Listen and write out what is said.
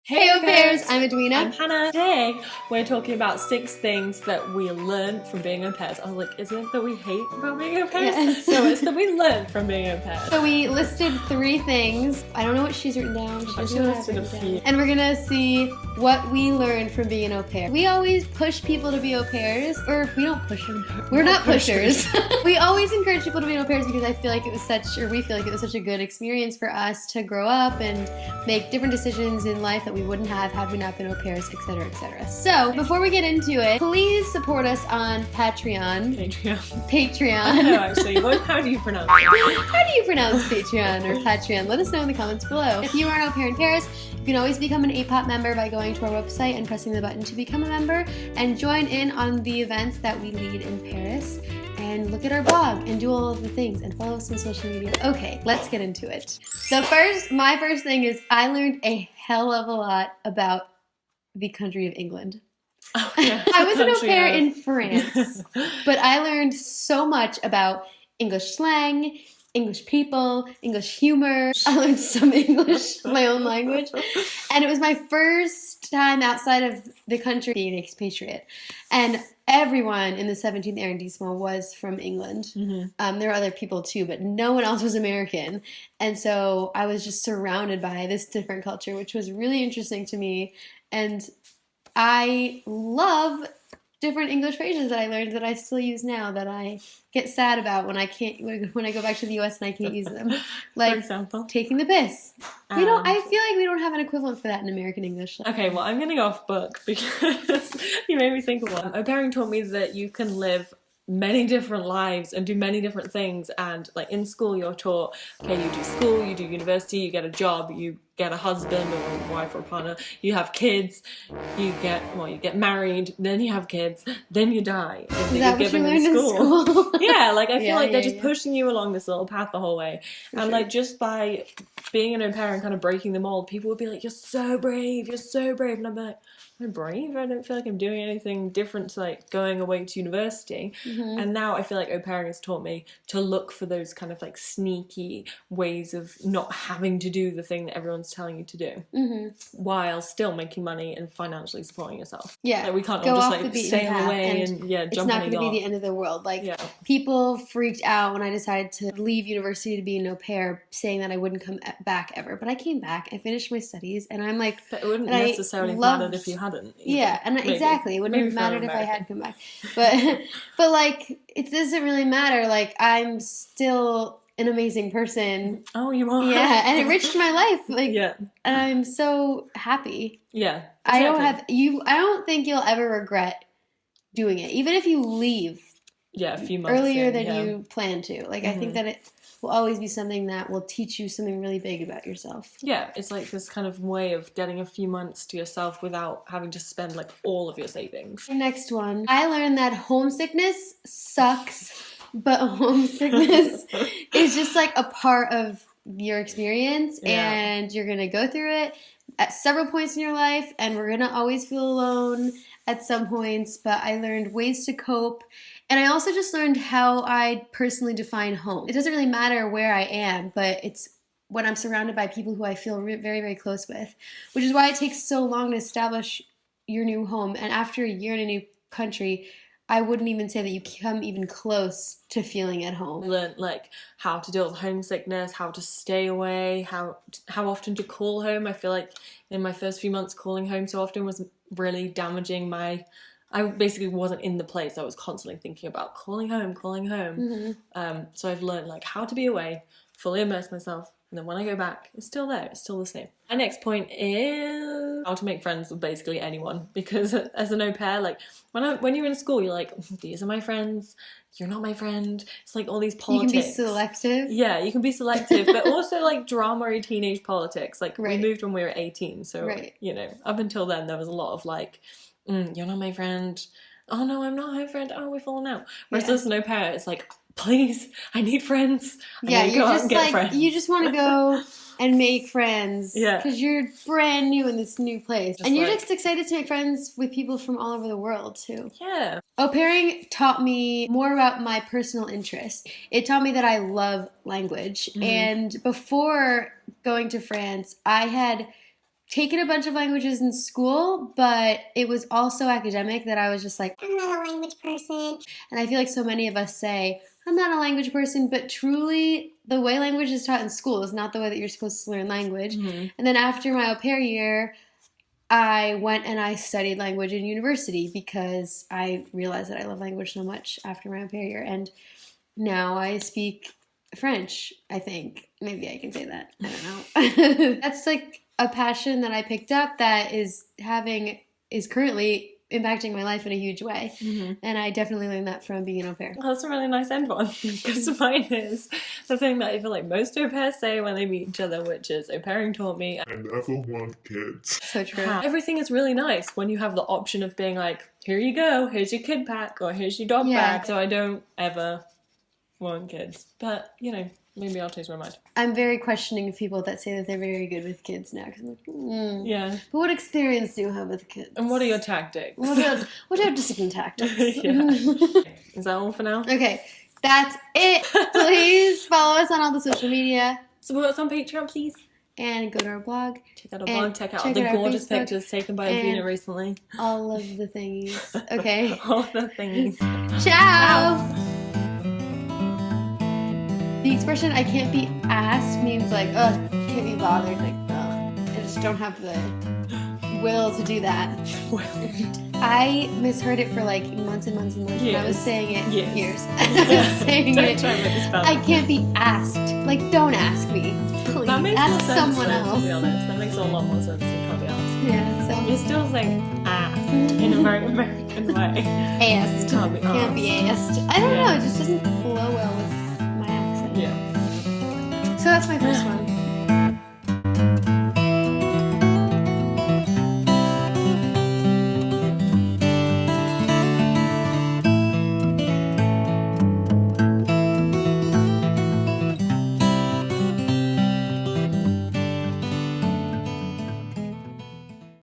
Hey au pairs, I'm Edwina. I'm Hannah. Today we're talking about 6 things that we learned from being au pairs. I was like, isn't it that we hate about being au pairs? Yes. No, it's that we learned from being au pairs. So we listed 3 things. I don't know what she's written down. She doesn't have listed a written few. down. And we're gonna see what we learned from being an au pair. We always push people to be au pairs, or we don't push them. We're not pushers. We always encourage people to be au pairs because I feel like it was we feel like it was such a good experience for us to grow up and make different decisions in life that we wouldn't have had we not been au pairs, etc., etc. So before we get into it, please support us on Patreon. I don't know actually. How do you pronounce it? How do you pronounce Patreon or Patreon? Let us know in the comments below. If you are an au pair in Paris, you can always become an APOP member by going to our website and pressing the button to become a member and join in on the events that we lead in Paris and look at our blog and do all of the things and follow us on social media. Okay, let's get into it. My first thing is I learned a hell of a lot about the country of England. Oh, yeah. I was an au pair in France, but I learned so much about English slang, English people, English humor. I learned some English, my own language. And it was my first time outside of the country being an expatriate. And everyone in the 17th arrondissement was from England. Mm-hmm. There were other people too, but no one else was American. And so I was just surrounded by this different culture, which was really interesting to me. And I love different English phrases that I learned that I still use now that I get sad about when I go back to the US and I can't use them. Like, for example, taking the piss. I feel like we don't have an equivalent for that in American English. Okay, well, I'm gonna go off book because you made me think of one. Au pairing taught me that you can live many different lives and do many different things, and like in school you're taught, okay, you do school, you do university, you get a job, you get a husband or wife or partner, you have kids, you get married, then you have kids, then you die. Is that what you learned in school? Yeah, like I feel like they're just pushing you along this little path the whole way. And like just by being an au pair and kind of breaking the mold, people would be like, you're so brave, and I'm like, I'm brave? I don't feel like I'm doing anything different to like going away to university. Mm-hmm. And now I feel like au pairing has taught me to look for those kind of like sneaky ways of not having to do the thing that everyone's telling you to do, while still making money and financially supporting yourself. Yeah, like we can't all just like sail away and jump it's not going to be the end of the world. Like people freaked out when I decided to leave university to be an au pair, saying that I wouldn't come back ever. But I came back. I finished my studies, and I'm like, but it wouldn't necessarily matter if you hadn't. Either. Yeah, and Maybe. Exactly, it wouldn't have mattered if I had come back. But like it doesn't really matter. Like I'm still an amazing person. Oh, you are. Yeah, and it enriched my life. Like, yeah, and I'm so happy. Yeah, exactly. I don't think you'll ever regret doing it, even if you leave. Yeah, a few months earlier than you plan to. Like I think that it will always be something that will teach you something really big about yourself. Yeah, it's like this kind of way of getting a few months to yourself without having to spend like all of your savings. The next one, I learned that homesickness sucks, but homesickness is just like a part of your experience, and you're gonna go through it at several points in your life, and we're gonna always feel alone at some points, but I learned ways to cope. And I also just learned how I personally define home. It doesn't really matter where I am, but it's when I'm surrounded by people who I feel very, very close with, which is why it takes so long to establish your new home. And after a year in a new country, I wouldn't even say that you come even close to feeling at home. I learned like how to deal with homesickness, how to stay away, how often to call home. I feel like in my first few months calling home so often was really damaging I basically wasn't in the place. I was constantly thinking about calling home. So I've learned like how to be away, fully immerse myself, and then when I go back, it's still there. It's still the same. My next point is how to make friends with basically anyone, because as an au pair, like when you're in school, you're like, these are my friends. You're not my friend. It's like all these politics. You can be selective. Yeah, you can be selective, but also like drama-y teenage politics. Like we moved when we were 18, so you know, up until then there was a lot of like, you're not my friend. Oh no, I'm not her friend. Oh, we've fallen out. Whereas as an au pair, it's like, please, I need friends. You're just like friends. You just want to go and make friends. Yeah, because you're brand new in this new place, and you're just excited to make friends with people from all over the world too. Yeah. Au pairing taught me more about my personal interests. It taught me that I love language, and before going to France, I had taken a bunch of languages in school, but it was also academic that I was just like, I'm not a language person. And I feel like so many of us say, I'm not a language person, but truly the way language is taught in school is not the way that you're supposed to learn language. Mm-hmm. And then after my au pair year, I went and I studied language in university because I realized that I love language so much after my au pair year. And now I speak French, I think. Maybe I can say that. I don't know. That's like a passion that I picked up that is currently impacting my life in a huge way. Mm-hmm. And I definitely learned that from being an au pair. Well, that's a really nice end one, because mine is the thing that I feel like most au pairs say when they meet each other, which is, au pairing taught me I never want kids. So true. Everything is really nice when you have the option of being like, here you go, here's your kid pack, or here's your dog pack. So I don't ever want kids. But, you know, maybe I'll change my mind. I'm very questioning of people that say that they're very good with kids now. Cause I'm like, Yeah. But what experience do you have with kids? And what are your tactics? What are discipline tactics? Yeah. Is that all for now? Okay, that's it. Please follow us on all the social media Support us on Patreon, please. and go to our blog. Check out our And blog, check out check the out our gorgeous Facebook pictures taken by and- Avina recently. All of the thingies. Okay. All the things. Ciao! The expression "I can't be asked" means like, ugh, can't be bothered. Like, ugh, I just don't have the will to do that. I misheard it for like months and months and months. And I was Years. saying it Years. years. I was saying Don't it. try and make this spell. I can't be asked. Like, don't ask me. Please. That makes Ask more sense, someone though, else. to be honest. That makes a lot more sense than can't be asked. Yeah, so You're still saying asked in a very American way. asked. Can't be Can't be asked. asked. I don't Yeah. know. It just doesn't flow well with my accent. Yeah. So that's my first one.